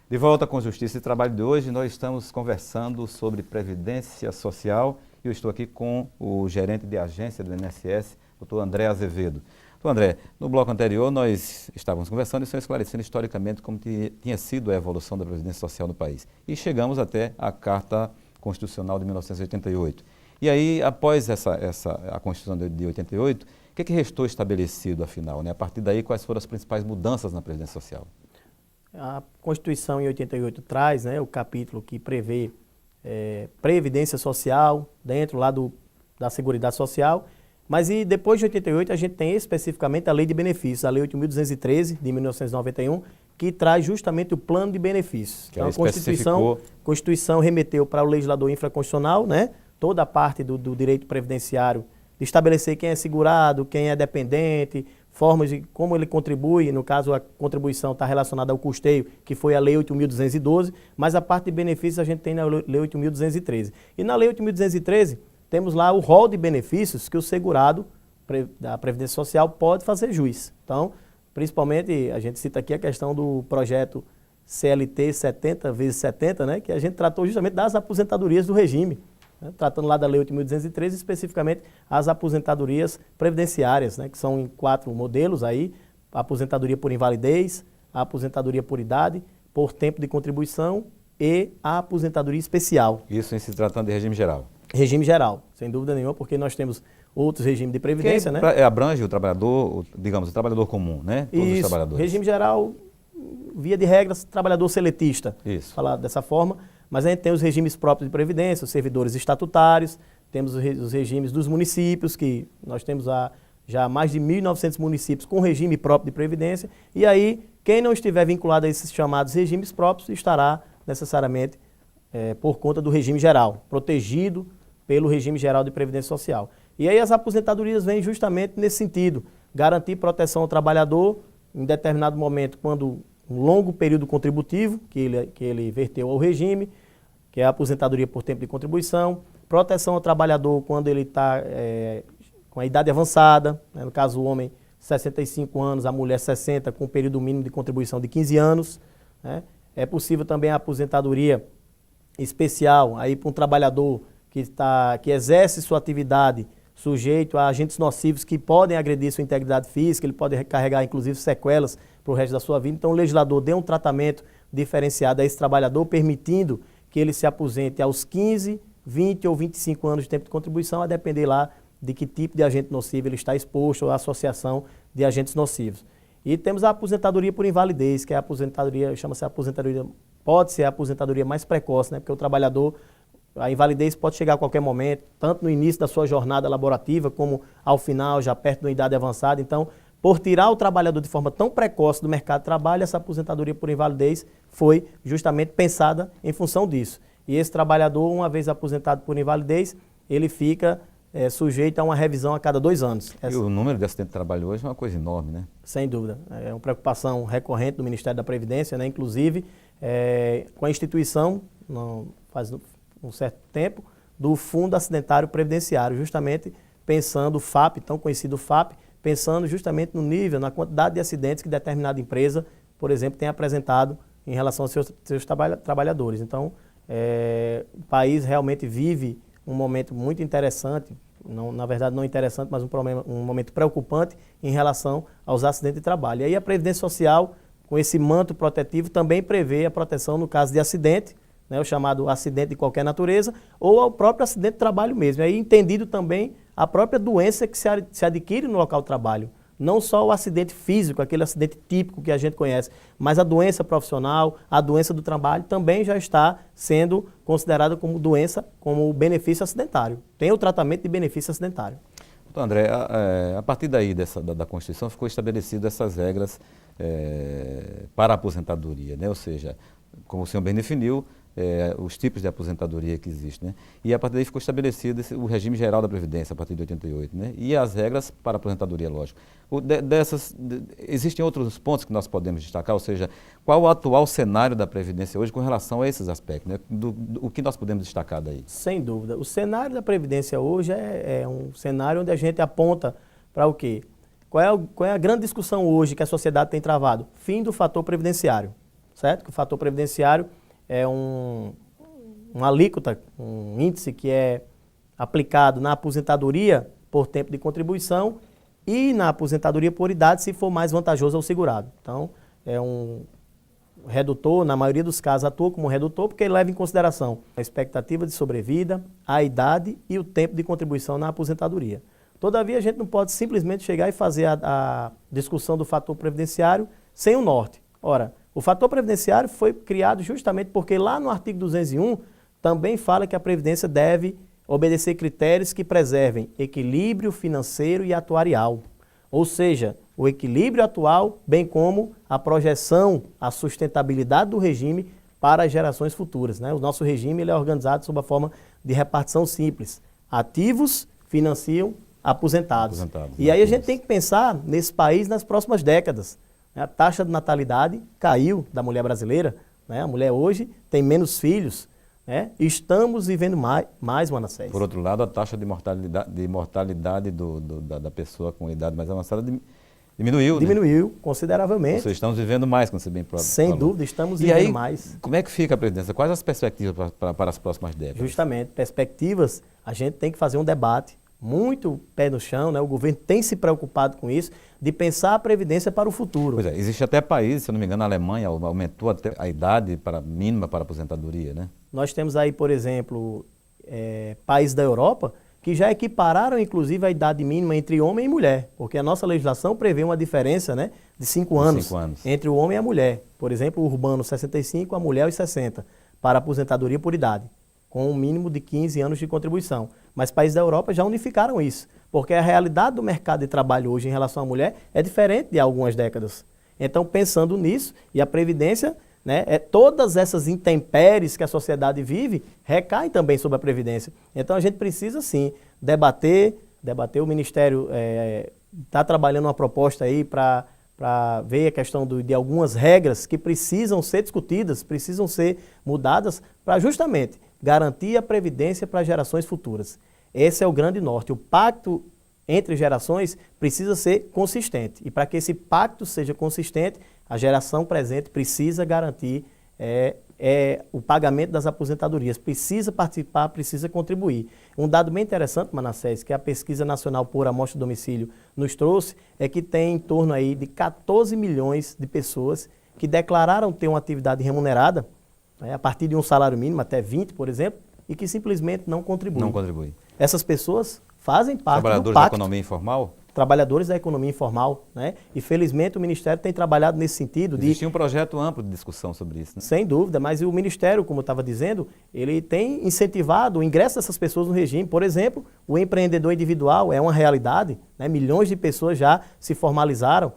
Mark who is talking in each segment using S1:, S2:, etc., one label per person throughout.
S1: De volta com Justiça e Trabalho de hoje, nós estamos conversando sobre Previdência Social e eu estou aqui com o gerente de agência do INSS, doutor André Azevedo. Doutor André, no bloco anterior nós estávamos conversando e estamos esclarecendo historicamente como tinha sido a evolução da Previdência Social no país. E chegamos até a Carta Constitucional de 1988. E aí, após a Constituição de 88, o que restou estabelecido, afinal? Né? A partir daí, quais foram as principais mudanças na Previdência Social?
S2: A Constituição em 88 traz, né, o capítulo que prevê Previdência Social dentro lá da Seguridade Social, mas e depois de 88 a gente tem especificamente a Lei de Benefícios, a Lei 8.213 de 1991, que traz justamente o plano de benefícios.
S1: Que então
S2: a Constituição remeteu para o legislador infraconstitucional, né, toda a parte do direito previdenciário, de estabelecer quem é segurado, quem é dependente, formas de como ele contribui, no caso a contribuição está relacionada ao custeio, que foi a Lei 8.212, mas a parte de benefícios a gente tem na Lei 8.213. E na Lei 8.213 temos lá o rol de benefícios que o segurado da Previdência Social pode fazer jus. Então, principalmente, a gente cita aqui a questão do projeto CLT 70x70, né, que a gente tratou justamente das aposentadorias do regime, né, tratando lá da Lei 8.213, especificamente as aposentadorias previdenciárias, né, que são em 4 modelos aí: a aposentadoria por invalidez, a aposentadoria por idade, por tempo de contribuição e a aposentadoria especial.
S1: Isso em se tratando de regime geral?
S2: Regime geral, sem dúvida nenhuma, porque nós temos outros regimes de previdência, né?
S1: Abrange o trabalhador, digamos, o trabalhador comum, né? Todos os trabalhadores.
S2: Regime geral, via de regras, trabalhador seletista, falar dessa forma. Mas a gente tem os regimes próprios de previdência, os servidores estatutários, temos os regimes dos municípios, que nós temos já mais de 1.900 municípios com regime próprio de previdência. E aí, quem não estiver vinculado a esses chamados regimes próprios estará necessariamente por conta do regime geral, protegido pelo regime geral de previdência social. E aí as aposentadorias vêm justamente nesse sentido: garantir proteção ao trabalhador em determinado momento, quando um longo período contributivo que ele verteu ao regime, que é a aposentadoria por tempo de contribuição, proteção ao trabalhador quando ele está com a idade avançada, né, no caso o homem 65 anos, a mulher 60, com um período mínimo de contribuição de 15 anos. Né. É possível também a aposentadoria especial aí para um trabalhador que exerce sua atividade sujeito a agentes nocivos que podem agredir sua integridade física, ele pode carregar inclusive sequelas para o resto da sua vida. Então o legislador deu um tratamento diferenciado a esse trabalhador, permitindo que ele se aposente aos 15, 20 ou 25 anos de tempo de contribuição, a depender lá de que tipo de agente nocivo ele está exposto ou à associação de agentes nocivos. E temos a aposentadoria por invalidez, que é a aposentadoria, chama-se aposentadoria, pode ser a aposentadoria mais precoce, né? Porque o trabalhador, a invalidez pode chegar a qualquer momento, tanto no início da sua jornada laborativa, como ao final, já perto de uma idade avançada. Então, por tirar o trabalhador de forma tão precoce do mercado de trabalho, essa aposentadoria por invalidez foi justamente pensada em função disso. E esse trabalhador, uma vez aposentado por invalidez, ele fica sujeito a uma revisão a cada 2 anos.
S1: E o número de acidentes de trabalho hoje é uma coisa enorme, né?
S2: Sem dúvida. É uma preocupação recorrente do Ministério da Previdência, né? Inclusive com a instituição, faz um certo tempo, do Fundo Acidentário Previdenciário, justamente pensando o FAP, tão conhecido FAP, pensando justamente no nível, na quantidade de acidentes que determinada empresa, por exemplo, tem apresentado em relação aos seus trabalhadores. Então, o país realmente vive um momento muito interessante, na verdade não interessante, mas um momento preocupante em relação aos acidentes de trabalho. E aí a Previdência Social, com esse manto protetivo, também prevê a proteção no caso de acidente, né, o chamado acidente de qualquer natureza, ou ao próprio acidente de trabalho mesmo. Aí entendido também a própria doença que se adquire no local de trabalho. Não só o acidente físico, aquele acidente típico que a gente conhece, mas a doença profissional, a doença do trabalho também já está sendo considerada como doença, como benefício acidentário. Tem o tratamento de benefício acidentário.
S1: Então, André, a partir daí da Constituição ficou estabelecidas essas regras para a aposentadoria, né? Ou seja, como o senhor bem definiu, os tipos de aposentadoria que existem, né? E a partir daí ficou estabelecido o regime geral da Previdência, a partir de 88, né? E as regras para a aposentadoria, lógico. Existem outros pontos que nós podemos destacar, ou seja, qual o atual cenário da Previdência hoje com relação a esses aspectos, né? O que nós podemos destacar daí?
S2: Sem dúvida. O cenário da Previdência hoje é um cenário onde a gente aponta para o quê? Qual é a grande discussão hoje que a sociedade tem travado? Fim do fator previdenciário. certo? Que o fator previdenciário é uma alíquota, um índice que é aplicado na aposentadoria por tempo de contribuição e na aposentadoria por idade, se for mais vantajoso ao segurado. Então, é um redutor, na maioria dos casos atua como redutor, porque ele leva em consideração a expectativa de sobrevida, a idade e o tempo de contribuição na aposentadoria. Todavia, a gente não pode simplesmente chegar e fazer a discussão do fator previdenciário sem o norte. Ora, o fator previdenciário foi criado justamente porque lá no artigo 201 também fala que a Previdência deve obedecer critérios que preservem equilíbrio financeiro e atuarial. Ou seja, o equilíbrio atual, bem como a projeção, a sustentabilidade do regime para as gerações futuras, né? O nosso regime ele é organizado sob a forma de repartição simples. Ativos financiam aposentados. E aí a gente tem que pensar nesse país nas próximas décadas. A taxa de natalidade caiu da mulher brasileira, né? A mulher hoje tem menos filhos. Estamos vivendo mais Manassés.
S1: Por outro lado, a taxa de mortalidade da pessoa com idade mais avançada diminuiu.
S2: Diminuiu,
S1: né?
S2: Consideravelmente.
S1: Ou seja, estamos vivendo mais, como você bem falou.
S2: Sem dúvida, estamos vivendo mais.
S1: Como é que fica a Previdência? Quais as perspectivas para as próximas décadas?
S2: Justamente, perspectivas, a gente tem que fazer um debate muito pé no chão, né? O governo tem se preocupado com isso, de pensar a Previdência para o futuro.
S1: Pois é, existe até países, se eu não me engano, a Alemanha aumentou até a idade mínima para a aposentadoria, né?
S2: Nós temos aí, por exemplo, países da Europa que já equipararam, inclusive, a idade mínima entre homem e mulher, porque a nossa legislação prevê uma diferença, né, de 5 anos entre o homem e a mulher. Por exemplo, o urbano 65, a mulher os 60, para a aposentadoria por idade, com um mínimo de 15 anos de contribuição. Mas países da Europa já unificaram isso, porque a realidade do mercado de trabalho hoje em relação à mulher é diferente de algumas décadas. Então, pensando nisso, e a Previdência, né, todas essas intempéries que a sociedade vive recaem também sobre a Previdência. Então, a gente precisa, sim, debater. O Ministério está trabalhando uma proposta aí para ver a questão de algumas regras que precisam ser discutidas, precisam ser mudadas para justamente garantir a Previdência para gerações futuras. Esse é o grande norte. O pacto entre gerações precisa ser consistente. E para que esse pacto seja consistente, a geração presente precisa garantir o pagamento das aposentadorias, precisa participar, precisa contribuir. Um dado bem interessante, Manassés, que a Pesquisa Nacional por Amostra de Domicílio nos trouxe, é que tem em torno aí de 14 milhões de pessoas que declararam ter uma atividade remunerada, a partir de um salário mínimo, até 20, por exemplo, e que simplesmente não contribuem.
S1: Não contribuem.
S2: Essas pessoas fazem parte do
S1: Trabalhadores
S2: pacto.
S1: da economia informal?
S2: Trabalhadores da economia informal, né? E felizmente o Ministério tem trabalhado nesse sentido.
S1: Existia um projeto amplo de discussão sobre isso, né?
S2: Sem dúvida, mas o Ministério, como eu estava dizendo, ele tem incentivado o ingresso dessas pessoas no regime. Por exemplo, o empreendedor individual é uma realidade, né? Milhões de pessoas já se formalizaram.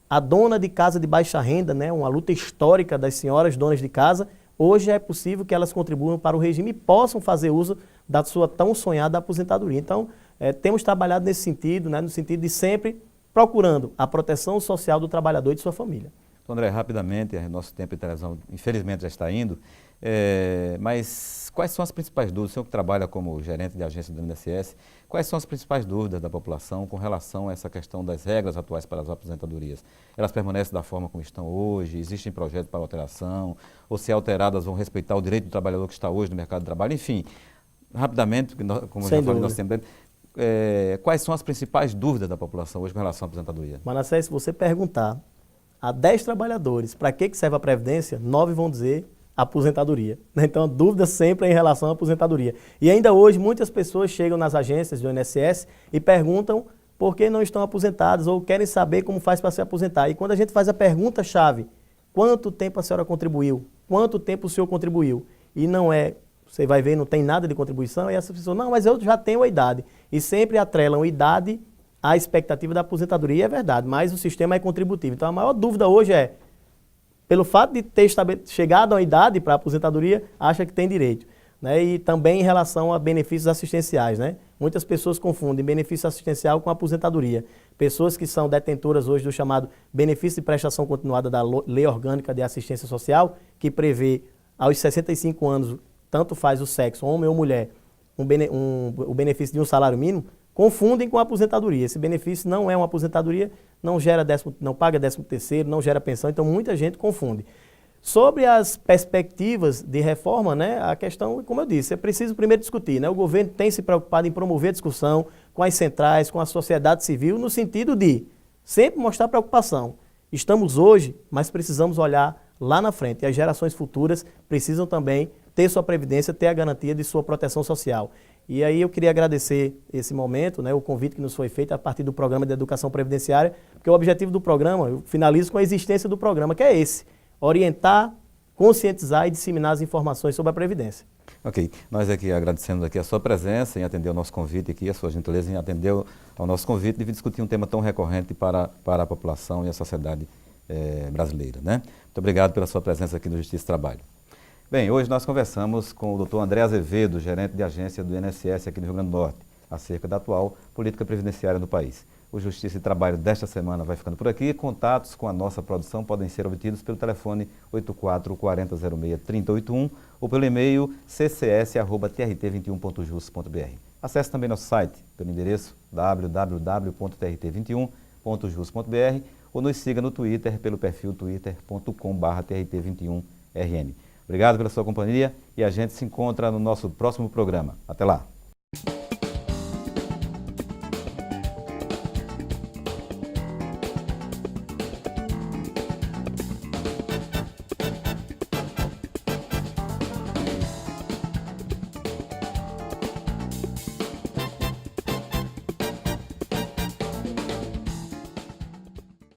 S2: A dona de casa de baixa renda, né? Uma luta histórica das senhoras donas de casa. Hoje é possível que elas contribuam para o regime e possam fazer uso da sua tão sonhada aposentadoria. Então, temos trabalhado nesse sentido, né, no sentido de sempre procurando a proteção social do trabalhador e de sua família.
S1: André, rapidamente, nosso tempo de televisão infelizmente já está indo, mas quais são as principais dúvidas? O senhor que trabalha como gerente de agência do INSS, quais são as principais dúvidas da população com relação a essa questão das regras atuais para as aposentadorias? Elas permanecem da forma como estão hoje? Existem projetos para alteração? Ou se alteradas vão respeitar o direito do trabalhador que está hoje no mercado de trabalho? Enfim, rapidamente, como eu já falei no nosso tempo, quais são as principais dúvidas da população hoje com relação à aposentadoria?
S2: Manassés, se você perguntar a 10 trabalhadores para que serve a Previdência, 9 vão dizer aposentadoria. Então, a dúvida sempre é em relação à aposentadoria. E ainda hoje, muitas pessoas chegam nas agências do INSS e perguntam por que não estão aposentados ou querem saber como faz para se aposentar. E quando a gente faz a pergunta-chave, quanto tempo a senhora contribuiu? Quanto tempo o senhor contribuiu? E não você vai ver, não tem nada de contribuição, e essa pessoa, não, mas eu já tenho a idade. E sempre atrelam idade à expectativa da aposentadoria, e é verdade, mas o sistema é contributivo. Então, a maior dúvida hoje é, pelo fato de ter chegado à idade para a aposentadoria, acha que tem direito. Né? E também em relação a benefícios assistenciais. Né? Muitas pessoas confundem benefício assistencial com aposentadoria. Pessoas que são detentoras hoje do chamado benefício de prestação continuada da Lei Orgânica de Assistência Social, que prevê aos 65 anos, tanto faz o sexo, homem ou mulher, o benefício de um salário mínimo, confundem com a aposentadoria. Esse benefício não é uma aposentadoria, não paga 13º, não gera pensão, então muita gente confunde. Sobre as perspectivas de reforma, né, a questão, como eu disse, é preciso primeiro discutir. Né? O governo tem se preocupado em promover a discussão com as centrais, com a sociedade civil, no sentido de sempre mostrar preocupação. Estamos hoje, mas precisamos olhar lá na frente. E as gerações futuras precisam também ter sua previdência, ter a garantia de sua proteção social. E aí eu queria agradecer esse momento, né, o convite que nos foi feito a partir do Programa de Educação Previdenciária, porque o objetivo do programa, eu finalizo com a existência do programa, que é esse: orientar, conscientizar e disseminar as informações sobre a Previdência.
S1: Ok, nós aqui agradecemos aqui a sua presença em atender ao nosso convite aqui, a sua gentileza em atender ao nosso convite de discutir um tema tão recorrente para a população e a sociedade brasileira, né? Muito obrigado pela sua presença aqui no Justiça e Trabalho. Bem, hoje nós conversamos com o Dr. André Azevedo, gerente de agência do INSS aqui no Rio Grande do Norte, acerca da atual política previdenciária no país. O Justiça e Trabalho desta semana vai ficando por aqui. Contatos com a nossa produção podem ser obtidos pelo telefone 84 40 06 3081 ou pelo e-mail ccs@trt21.jus.br. Acesse também nosso site pelo endereço www.trt21.jus.br ou nos siga no Twitter pelo perfil twitter.com/trt21rn. Obrigado pela sua companhia e a gente se encontra no nosso próximo programa. Até lá!